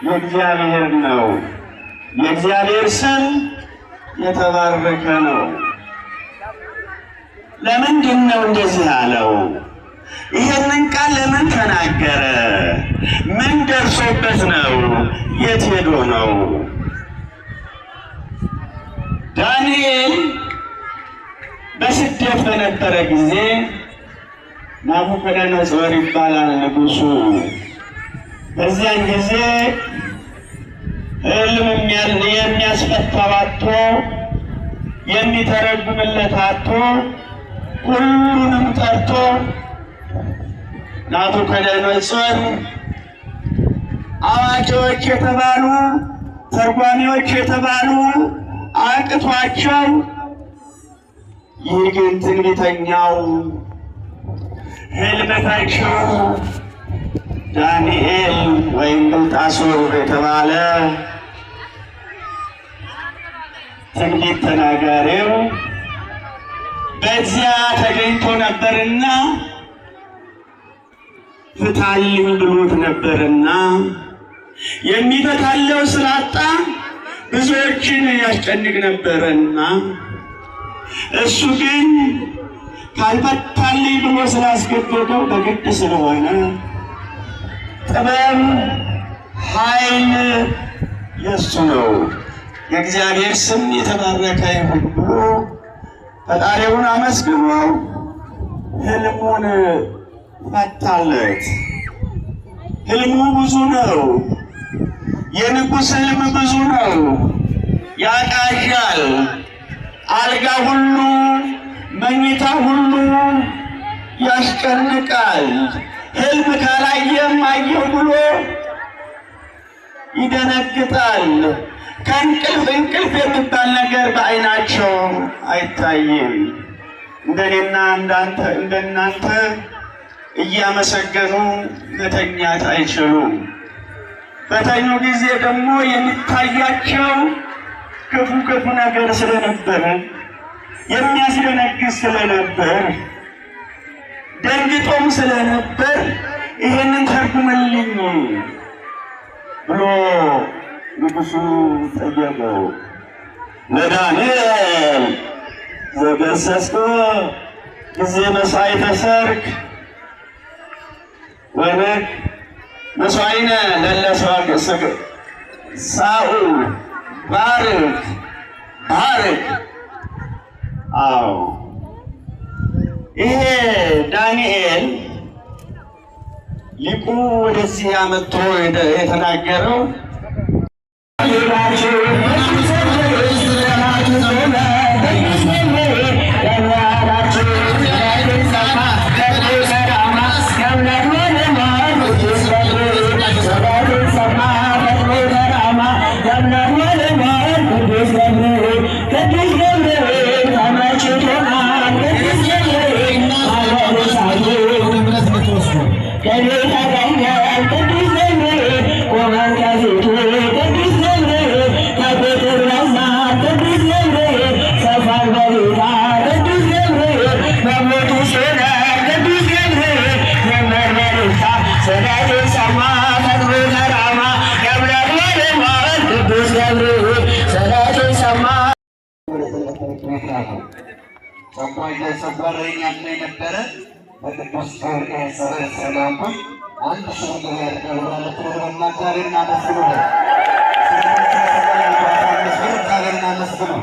የእግዚአብሔር ነው። የእግዚአብሔር ስም የተባረከ ነው። ለምንድን ነው እንደዚህ አለው? ይሄንን ቃል ለምን ተናገረ? ምን ደርሶበት ነው? የት ሄዶ ነው? ዳንኤል በስደት በነበረ ጊዜ ናቡከደነፆር ይባላል ንጉሡ። በዚያን ጊዜ ሕልም የሚያስፈታው አጥቶ የሚተረጉምለት አጥቶ ሁሉንም ጠርቶ ናቡከደነፆር አዋቂዎች የተባሉ ተርጓሚዎች የተባሉ አቅቷቸው፣ ይህ ግን ትንቢተኛው ሕልም ፈቺው ዳንኤል ወይም ብልጣሶር የተባለ ትንቢት ተናጋሪው በዚያ ተገኝቶ ነበርና ፍታልኝ ብሎት ነበርና የሚፈታለው ስላጣ ብዙዎችን ያስጨንቅ ነበርና እሱ ግን ካልፈታልኝ ብሎ ስላስገደደው በግድ ስለሆነ ጥበብ ኃይል የእሱ ነው፣ የእግዚአብሔር ስም የተባረከ ይሁን ብሎ ፈጣሪውን አመስግኖ ሕልሙን ፈታለት። ሕልሙ ብዙ ነው። የንጉሥ ሕልም ብዙ ነው። ያቃዣል። አልጋ ሁሉ መኝታ ሁሉ ያስጨንቃል። ሕልም ካላየም አየሁ ብሎ ይደነግጣል። ከእንቅልፍ እንቅልፍ የሚባል ነገር በዓይናቸው አይታይም። እንደኔና እንደናንተ እያመሰገኑ መተኛት አይችሉም። በተኙ ጊዜ ደግሞ የሚታያቸው ክፉ ነገር ስለነበር፣ የሚያስደነግጥ ስለነበር፣ ደንግጦም ስለነበር ይሄንን ተርጉምልኝ ብሎ ንጉሡ ጠየቀው። ለዳንኤል ዘገሰስከ ጊዜ መሥዋዕተ ሰርክ ወነግ መስዋዕነ ለለሰዋግ ሳኡል ባርክ ባርክ። አዎ ይሄ ዳንኤል ሊቁ ወደዚህ አመጥቶ የተናገረው የነበረ በቅዱስ ጊዮርጊስ ሰላም አንድ ሺህ እግዚአብሔርን አመስግኑ። እግዚአብሔርን አመስግኑ።